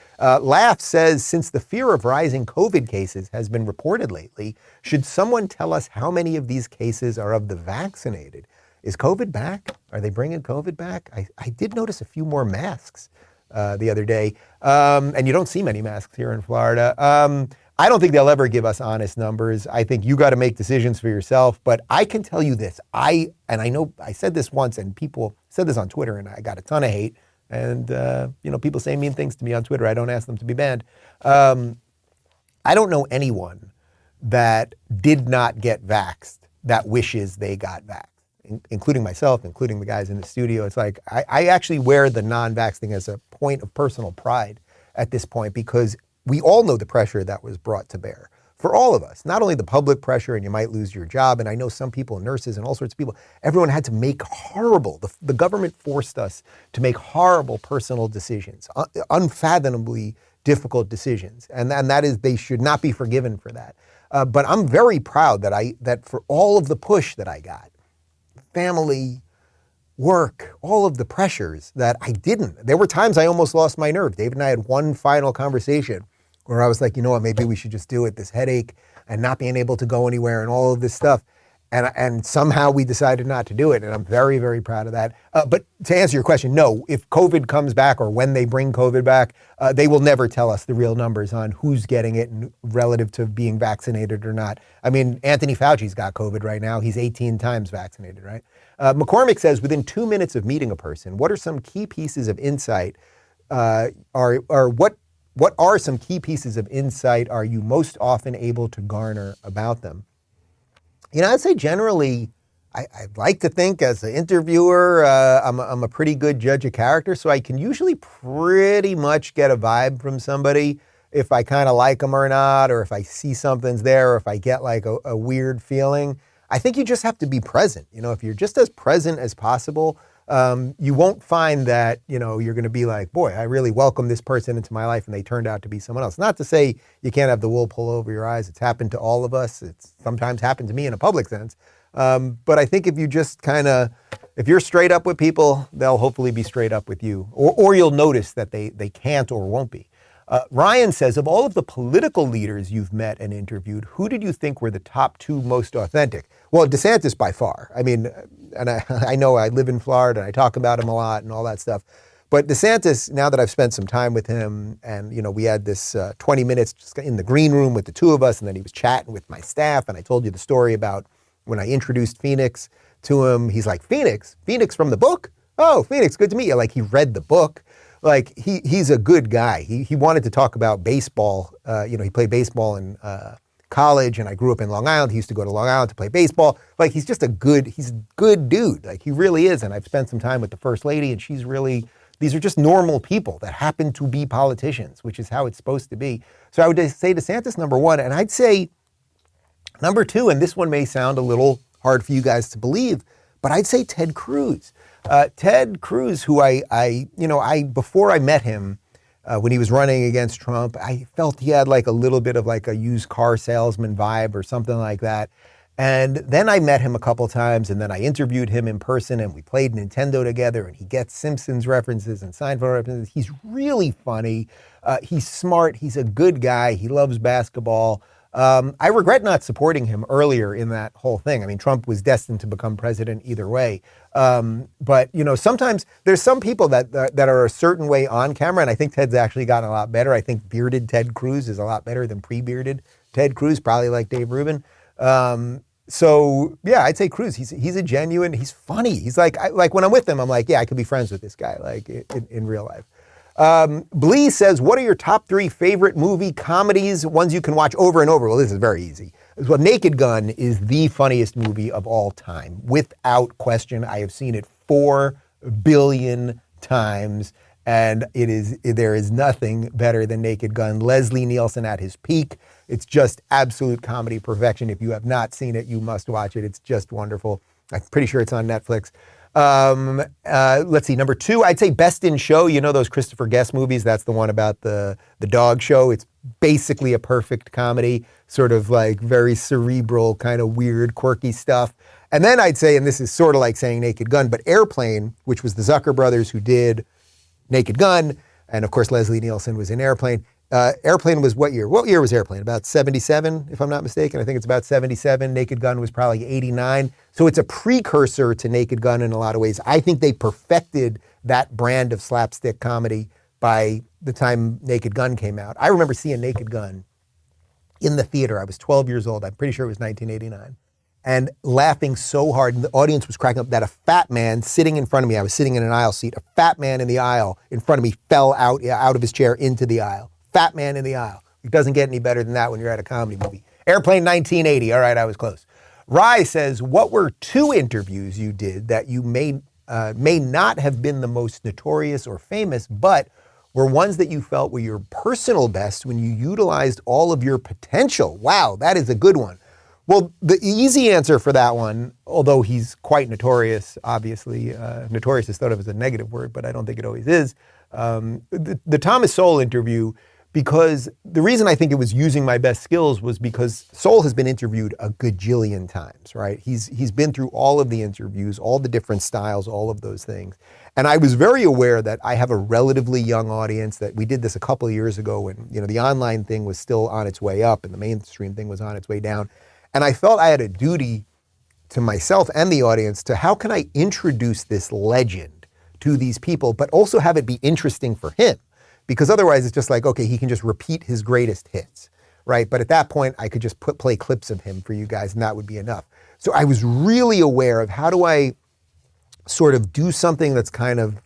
Laugh says, since the fear of rising COVID cases has been reported lately, should someone tell us how many of these cases are of the vaccinated? Is COVID back? Are they bringing COVID back? I did notice a few more masks the other day, and you don't see many masks here in Florida. I don't think they'll ever give us honest numbers. I think you got to make decisions for yourself. But I can tell you this. I know I said this once, and people said this on Twitter, and I got a ton of hate. And people say mean things to me on Twitter. I don't ask them to be banned. I don't know anyone that did not get vaxxed that wishes they got vaxxed. Including myself, including the guys in the studio. It's like, I actually wear the non-vax thing as a point of personal pride at this point, because we all know the pressure that was brought to bear for all of us, not only the public pressure and you might lose your job, and I know some people, nurses and all sorts of people, everyone had to make the government forced us to make horrible personal decisions, unfathomably difficult decisions. And that is, they should not be forgiven for that. But I'm very proud that for all of the push that I got, family, work, all of the pressures, that I didn't. There were times I almost lost my nerve. David and I had one final conversation where I was like, you know what, maybe we should just do it, this headache and not being able to go anywhere and all of this stuff. And somehow we decided not to do it. And I'm very, very proud of that. But to answer your question, no, if COVID comes back or when they bring COVID back, they will never tell us the real numbers on who's getting it and relative to being vaccinated or not. I mean, Anthony Fauci's got COVID right now. He's 18 times vaccinated, right? McCormick says, within 2 minutes of meeting a person, what are some key pieces of insight what are some key pieces of insight are you most often able to garner about them? You know, I'd say generally, I'd like to think as an interviewer, I'm a pretty good judge of character, so I can usually pretty much get a vibe from somebody if I kind of like them or not, or if I see something's there, or if I get like a weird feeling. I think you just have to be present. You know, if you're just as present as possible, you won't find that, you know, you're going to be like, boy, I really welcome this person into my life and they turned out to be someone else. Not to say you can't have the wool pull over your eyes. It's happened to all of us. It's sometimes happened to me in a public sense. But I think if you just if you're straight up with people, they'll hopefully be straight up with you, or you'll notice that they can't or won't be. Ryan says, of all of the political leaders you've met and interviewed, who did you think were the top two most authentic? Well, DeSantis by far. I mean, and I know I live in Florida and I talk about him a lot and all that stuff. But DeSantis, now that I've spent some time with him and, you know, we had this 20 minutes just in the green room with the two of us, and then he was chatting with my staff, and I told you the story about when I introduced Phoenix to him. He's like, Phoenix from the book? Oh, Phoenix, good to meet you. Like, he read the book. Like, he's a good guy. He wanted to talk about baseball. You know, he played baseball in college, and I grew up in Long Island. He used to go to Long Island to play baseball. Like, he's a good dude. Like, he really is. And I've spent some time with the First Lady, and these are just normal people that happen to be politicians, which is how it's supposed to be. So I would say DeSantis number one, and I'd say number two, and this one may sound a little hard for you guys to believe, but I'd say Ted Cruz. Ted Cruz, who before I met him, when he was running against Trump, I felt he had like a little bit of like a used car salesman vibe or something like that. And then I met him a couple times, and then I interviewed him in person, and we played Nintendo together, and he gets Simpsons references and Seinfeld references. He's really funny. He's smart. He's a good guy. He loves basketball. I regret not supporting him earlier in that whole thing. I mean, Trump was destined to become president either way. But, you know, sometimes there's some people that are a certain way on camera, and I think Ted's actually gotten a lot better. I think bearded Ted Cruz is a lot better than pre-bearded Ted Cruz, probably like Dave Rubin. So yeah, I'd say Cruz. He's a genuine. He's funny. He's like when I'm with him, I'm like, yeah, I could be friends with this guy, like in real life. Blee says, what are your top three favorite movie comedies, ones you can watch over and over? Well, this is very easy. Well, Naked Gun is the funniest movie of all time, without question. I have seen it 4 billion times, and there is nothing better than Naked Gun. Leslie Nielsen at his peak. It's just absolute comedy perfection. If you have not seen it, you must watch it. It's just wonderful. I'm pretty sure it's on Netflix. Let's see, number two, I'd say Best in Show. You know those Christopher Guest movies? That's the one about the dog show. It's basically a perfect comedy, sort of like very cerebral, kind of weird, quirky stuff. And then I'd say, and this is sort of like saying Naked Gun, but Airplane, which was the Zucker brothers who did Naked Gun, and of course Leslie Nielsen was in Airplane. Airplane was what year? What year was Airplane? About 77, if I'm not mistaken. I think it's about 77. Naked Gun was probably 89. So it's a precursor to Naked Gun in a lot of ways. I think they perfected that brand of slapstick comedy by the time Naked Gun came out. I remember seeing Naked Gun in the theater. I was 12 years old. I'm pretty sure it was 1989. And laughing so hard, and the audience was cracking up, that a fat man sitting in front of me, I was sitting in an aisle seat, a fat man in the aisle in front of me fell out of his chair into the aisle. Fat man in the aisle. It doesn't get any better than that when you're at a comedy movie. Airplane 1980. All right, I was close. Rye says, what were 2 interviews you did that you may not have been the most notorious or famous, but were ones that you felt were your personal best when you utilized all of your potential? Wow, that is a good one. Well, the easy answer for that one, although he's quite notorious, obviously, notorious is thought of as a negative word, but I don't think it always is, the Thomas Sowell interview, because the reason I think it was using my best skills was because Sowell has been interviewed a gajillion times, right? He's been through all of the interviews, all the different styles, all of those things. And I was very aware that I have a relatively young audience, that we did this a couple of years ago when, the online thing was still on its way up and the mainstream thing was on its way down. And I felt I had a duty to myself and the audience to how can I introduce this legend to these people, but also have it be interesting for him. Because otherwise it's just like, okay, he can just repeat his greatest hits, right? But at that point, I could just play clips of him for you guys and that would be enough. So I was really aware of how do I sort of do something that's kind of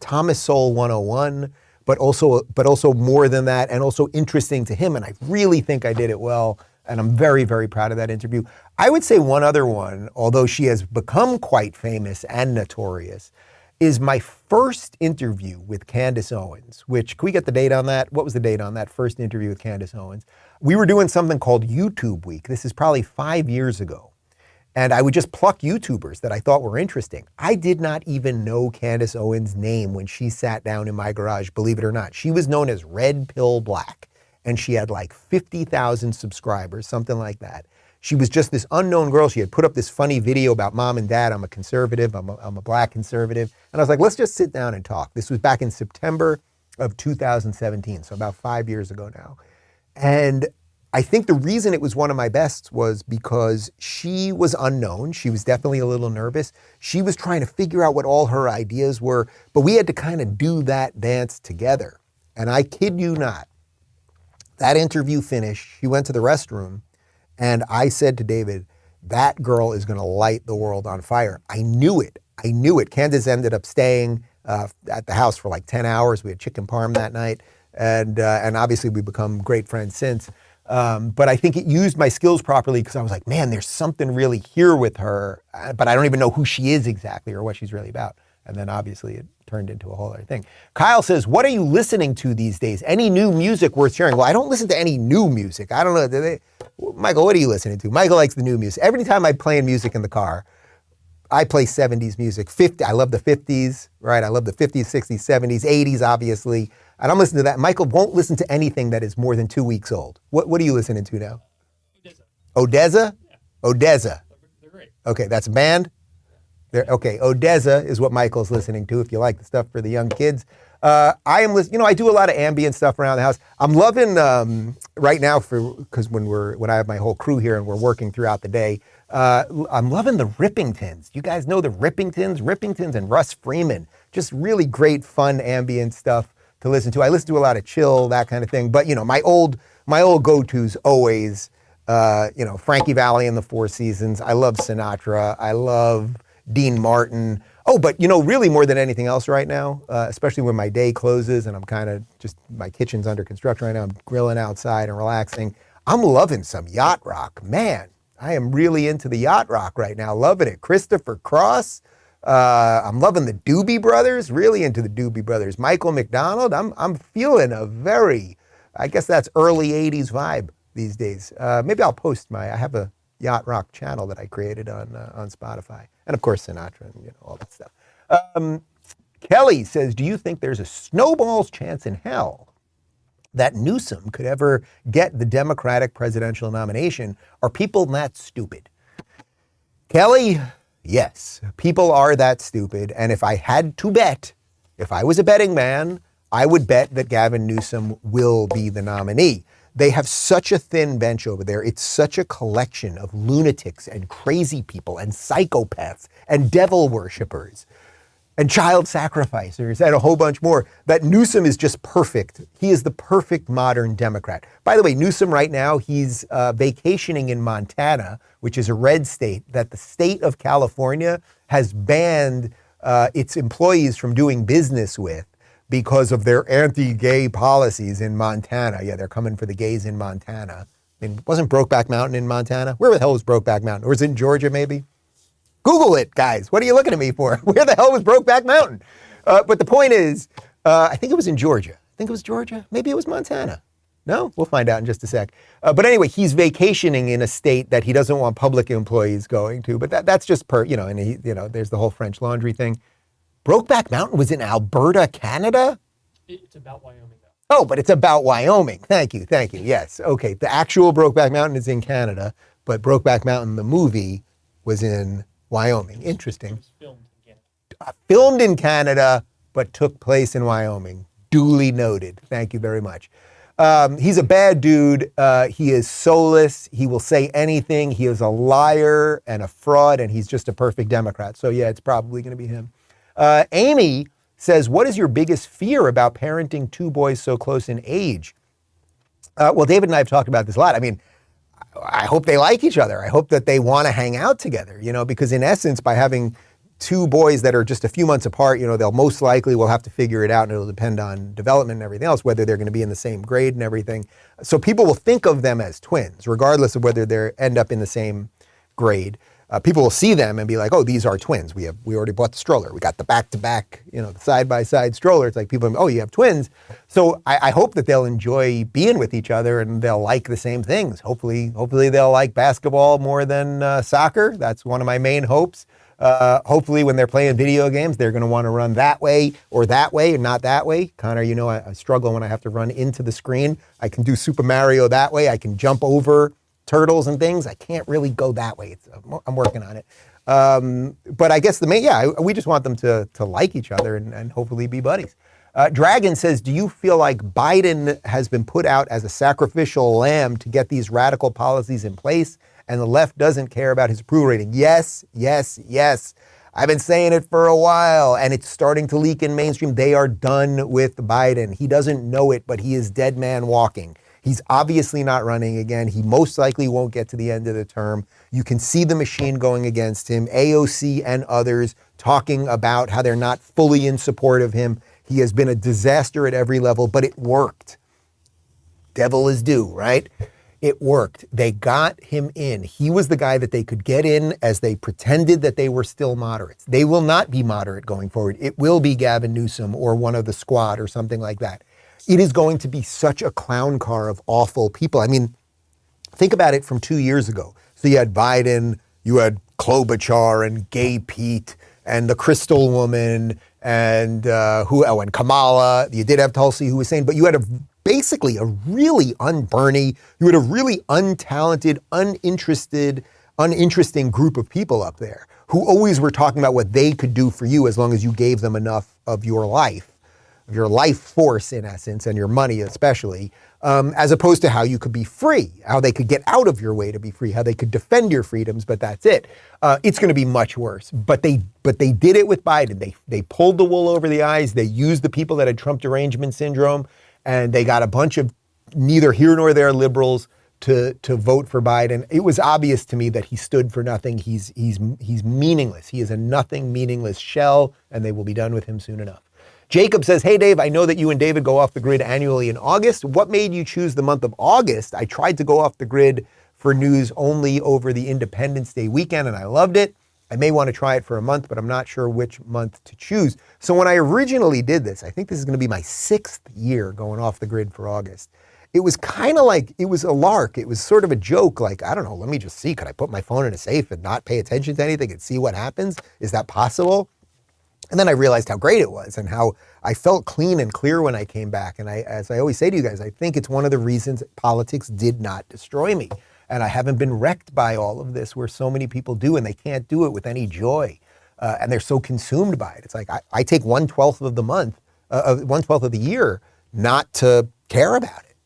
Thomas Sowell 101, but also more than that, and also interesting to him. And I really think I did it well. And I'm very, very proud of that interview. I would say one other one, although she has become quite famous and notorious, is my first interview with Candace Owens, which, can we get the date on that? What was the date on that first interview with Candace Owens? We were doing something called YouTube Week. This is probably 5 years ago. And I would just pluck YouTubers that I thought were interesting. I did not even know Candace Owens' name when she sat down in my garage, believe it or not. She was known as Red Pill Black. And she had like 50,000 subscribers, something like that. She was just this unknown girl. She had put up this funny video about mom and dad. I'm a conservative. I'm a black conservative. And I was like, let's just sit down and talk. This was back in September of 2017, so about 5 years ago now. And I think the reason it was one of my bests was because she was unknown. She was definitely a little nervous. She was trying to figure out what all her ideas were, but we had to kind of do that dance together. And I kid you not, that interview finished, she went to the restroom, and I said to David, that girl is going to light the world on fire. I knew it. Candace ended up staying at the house for like 10 hours. We had chicken parm that night, and obviously we've become great friends since. But I think it used my skills properly because I was like, man, there's something really here with her, but I don't even know who she is exactly or what she's really about. And then obviously it turned into a whole other thing. Kyle says, what are you listening to these days? Any new music worth sharing? Well, I don't listen to any new music. I don't know. Michael, what are you listening to? Michael likes the new music. Every time I play music in the car, I play 70s music. I love the 50s, right? I love the 50s, 60s, 70s, 80s, obviously. And I'm listening to that. Michael won't listen to anything that is more than 2 weeks old. What are you listening to now? Odessa? Yeah. Odessa. They're great. Okay, that's a band? Okay, Odessa is what Michael's listening to, if you like the stuff for the young kids. I am listening, I do a lot of ambient stuff around the house. I'm loving, right now, because when I have my whole crew here and we're working throughout the day, I'm loving the Rippingtons. You guys know the Rippingtons and Russ Freeman. Just really great, fun, ambient stuff to listen to. I listen to a lot of chill, that kind of thing. But, my old go-tos always, Frankie Valli and the Four Seasons. I love Sinatra. I love Dean Martin. Oh, but really more than anything else right now, especially when my day closes and I'm kind of my kitchen's under construction right now. I'm grilling outside and relaxing. I'm loving some yacht rock. Man, I am really into the yacht rock right now. Loving it. Christopher Cross. I'm loving the Doobie Brothers. Really into the Doobie Brothers. Michael McDonald. I'm feeling a very, I guess that's early 80s vibe these days. Maybe I'll post I have a yacht rock channel that I created on Spotify. And of course, Sinatra and all that stuff. Kelly says, do you think there's a snowball's chance in hell that Newsom could ever get the Democratic presidential nomination? Are people that stupid? Kelly, yes, people are that stupid. And if I had to bet, if I was a betting man, I would bet that Gavin Newsom will be the nominee. They have such a thin bench over there. It's such a collection of lunatics and crazy people and psychopaths and devil worshippers and child sacrificers and a whole bunch more that Newsom is just perfect. He is the perfect modern Democrat. By the way, Newsom right now, he's vacationing in Montana, which is a red state that the state of California has banned its employees from doing business with because of their anti-gay policies in Montana. Yeah, they're coming for the gays in Montana. I mean, wasn't Brokeback Mountain in Montana? Where the hell was Brokeback Mountain? Or was it in Georgia, maybe? Google it, guys. What are you looking at me for? Where the hell was Brokeback Mountain? But the point is, I think it was in Georgia. I think it was Georgia. Maybe it was Montana. No? We'll find out in just a sec. But anyway, he's vacationing in a state that he doesn't want public employees going to. But that's just and there's the whole French Laundry thing. Brokeback Mountain was in Alberta, Canada? It's about Wyoming, though. Oh, but it's about Wyoming. Thank you. Yes. Okay. The actual Brokeback Mountain is in Canada, but Brokeback Mountain, the movie, was in Wyoming. Interesting. It was filmed in Canada. Filmed in Canada, but took place in Wyoming. Duly noted. Thank you very much. He's a bad dude. He is soulless. He will say anything. He is a liar and a fraud, and he's just a perfect Democrat. So yeah, it's probably going to be him. Amy says, what is your biggest fear about parenting two boys so close in age? Well, David and I have talked about this a lot. I mean, I hope they like each other. I hope that they want to hang out together, because in essence, by having two boys that are just a few months apart, they'll most likely will have to figure it out, and it'll depend on development and everything else, whether they're going to be in the same grade and everything. So people will think of them as twins, regardless of whether they end up in the same grade. People will see them and be like, oh, these are twins. We already bought the stroller. We got the back-to-back, the side-by-side stroller. It's like people, oh, you have twins. So I hope that they'll enjoy being with each other and they'll like the same things. Hopefully they'll like basketball more than soccer. That's one of my main hopes. Hopefully when they're playing video games, they're going to want to run that way or not that way. Connor, I struggle when I have to run into the screen. I can do Super Mario that way. I can jump over turtles and things. I can't really go that way. I'm working on it. But I guess we just want them to like each other and hopefully be buddies. Dragon says, do you feel like Biden has been put out as a sacrificial lamb to get these radical policies in place and the left doesn't care about his approval rating? Yes. I've been saying it for a while and it's starting to leak in mainstream. They are done with Biden. He doesn't know it, but he is dead man walking. He's obviously not running again. He most likely won't get to the end of the term. You can see the machine going against him. AOC and others talking about how they're not fully in support of him. He has been a disaster at every level, but it worked. Devil is due, right? It worked. They got him in. He was the guy that they could get in as they pretended that they were still moderates. They will not be moderate going forward. It will be Gavin Newsom or one of the squad or something like that. It is going to be such a clown car of awful people. I mean, think about it from 2 years ago. So you had Biden, you had Klobuchar and Gay Pete and the Crystal Woman and and Kamala. You did have Tulsi, who was saying, but you had basically a really un-Bernie, you had a really untalented, uninteresting group of people up there who always were talking about what they could do for you as long as you gave them enough of your life force in essence, and your money especially, as opposed to how you could be free, how they could get out of your way to be free, how they could defend your freedoms, but that's it. It's going to be much worse. But they did it with Biden. They pulled the wool over the eyes. They used the people that had Trump derangement syndrome, and they got a bunch of neither here nor there liberals to vote for Biden. It was obvious to me that he stood for nothing. He's meaningless. He is a nothing, meaningless shell, and they will be done with him soon enough. Jacob says, hey, Dave, I know that you and David go off the grid annually in August. What made you choose the month of August? I tried to go off the grid for news only over the Independence Day weekend, and I loved it. I may want to try it for a month, but I'm not sure which month to choose. So when I originally did this, I think this is going to be my 6th year going off the grid for August. It was kind of like, it was a lark. It was sort of a joke, like, I don't know, let me just see. Could I put my phone in a safe and not pay attention to anything and see what happens? Is that possible? And then I realized how great it was and how I felt clean and clear when I came back. And as I always say to you guys, I think it's one of the reasons politics did not destroy me. And I haven't been wrecked by all of this where so many people do, and they can't do it with any joy. And they're so consumed by it. It's like I take 1/12 of the month, 1/12 of the year not to care about it.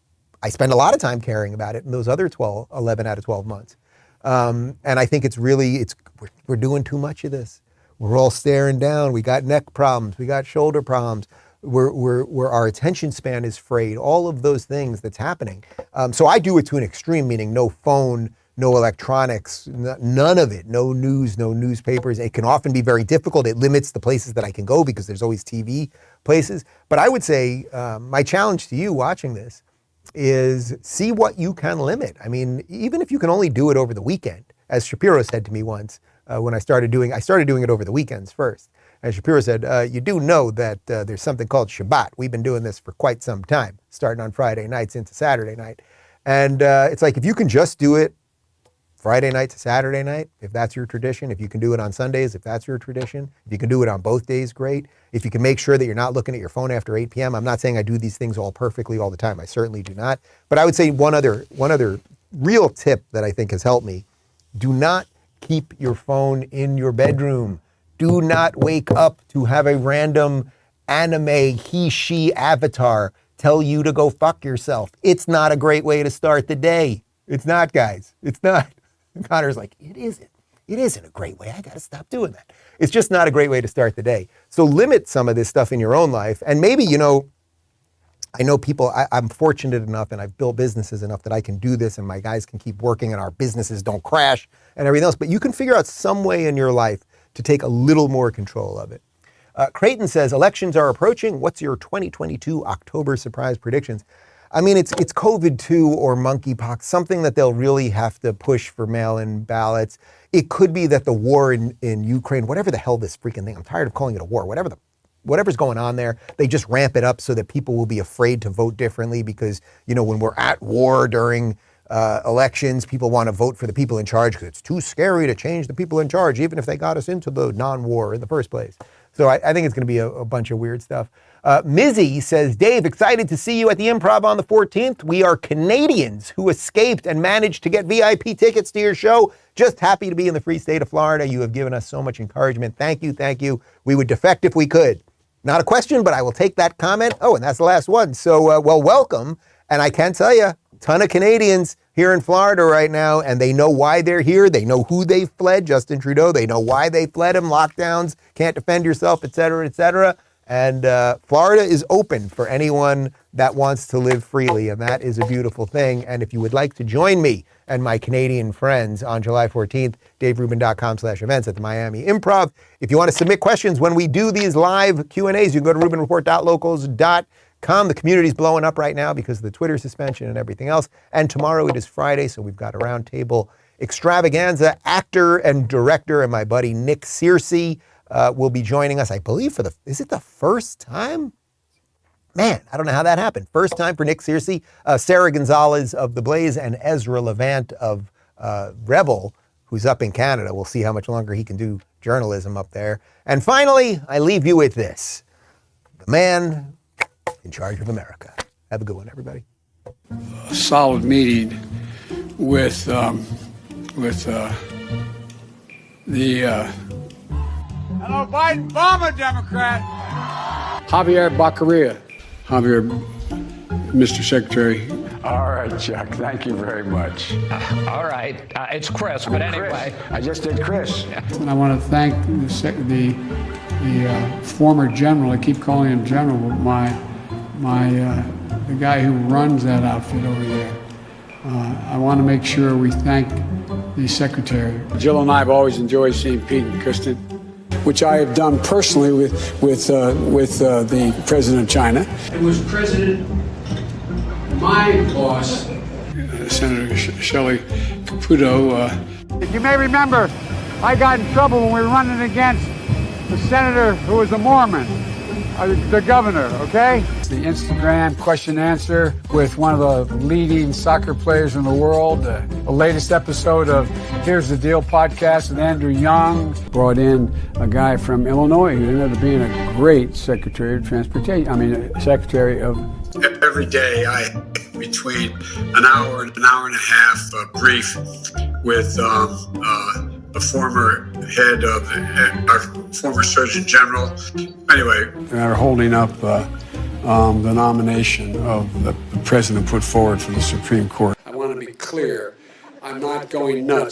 I spend a lot of time caring about it in those other 11 out of 12 months. And I think we're doing too much of this. We're all staring down. We got neck problems. We got shoulder problems. Where our attention span is frayed. All of those things that's happening. So I do it to an extreme, meaning no phone, no electronics, none of it. No news, no newspapers. It can often be very difficult. It limits the places that I can go because there's always TV places. But I would say my challenge to you watching this is see what you can limit. I mean, even if you can only do it over the weekend, as Shapiro said to me once when I started doing it over the weekends first. And Shapiro said, you do know that there's something called Shabbat. We've been doing this for quite some time, starting on Friday nights into Saturday night. And it's like, if you can just do it Friday night to Saturday night, if that's your tradition, if you can do it on Sundays, if that's your tradition, if you can do it on both days, great. If you can make sure that you're not looking at your phone after 8 p.m. I'm not saying I do these things all perfectly all the time. I certainly do not. But I would say one other real tip that I think has helped me: do not keep your phone in your bedroom. Do not wake up to have a random anime he/she avatar tell you to go fuck yourself. It's not a great way to start the day. It's not, guys. It's not. And Connor's like, it isn't. It isn't a great way. I got to stop doing that. It's just not a great way to start the day. So limit some of this stuff in your own life. And maybe, I know people, I'm fortunate enough and I've built businesses enough that I can do this and my guys can keep working and our businesses don't crash and everything else. But you can figure out some way in your life to take a little more control of it. Creighton says, elections are approaching. What's your 2022 October surprise predictions? I mean, it's COVID-2 or monkeypox, something that they'll really have to push for mail-in ballots. It could be that the war in Ukraine, whatever the hell this freaking thing, I'm tired of calling it a war, whatever's going on there, they just ramp it up so that people will be afraid to vote differently because, when we're at war during elections, people want to vote for the people in charge because it's too scary to change the people in charge, even if they got us into the non-war in the first place. So I think it's going to be a bunch of weird stuff. Mizzy says, Dave, excited to see you at the Improv on the 14th. We are Canadians who escaped and managed to get VIP tickets to your show. Just happy to be in the free state of Florida. You have given us so much encouragement. Thank you, thank you. We would defect if we could. Not a question, but I will take that comment. Oh, and that's the last one. So, welcome. And I can tell you, a ton of Canadians here in Florida right now, and they know why they're here. They know who they fled, Justin Trudeau. They know why they fled him, lockdowns, can't defend yourself, et cetera, et cetera. And Florida is open for anyone that wants to live freely, and that is a beautiful thing. And if you would like to join me and my Canadian friends on July 14th, daverubin.com/events at the Miami Improv. If you want to submit questions when we do these live Q&As, you can go to rubinreport.locals.com. The community's blowing up right now because of the Twitter suspension and everything else. And tomorrow it is Friday, so we've got a roundtable extravaganza. Actor and director and my buddy Nick Searcy will be joining us, I believe, is it the first time? Man, I don't know how that happened. First time for Nick Searcy, Sarah Gonzalez of The Blaze, and Ezra Levant of Rebel, who's up in Canada. We'll see how much longer he can do journalism up there. And finally, I leave you with this. The man in charge of America. Have a good one, everybody. A solid meeting with the Hello, Biden, bomber Democrat. Javier Baccaria. Javier, Mr. Secretary. All right, Chuck. Thank you very much. All right. It's Chris, but anyway. I just did Chris. And I want to thank the former general. I keep calling him general, but the guy who runs that outfit over there. I want to make sure we thank the secretary. Jill and I have always enjoyed seeing Pete and Kristen, which I have done personally with the president of China. It was my boss, Senator Shelley Caputo. You may remember, I got in trouble when we were running against the senator who was a Mormon, the governor, okay? The Instagram question answer with one of the leading soccer players in the world. The latest episode of Here's the Deal podcast with Andrew Young. Brought in a guy from Illinois who ended up being a great Secretary of Transportation. Secretary of... Every day I between an hour and a half brief with a former head of our former Surgeon General. Anyway. They're holding up the nomination of the president put forward for the Supreme Court. I want to be clear. I'm not going nuts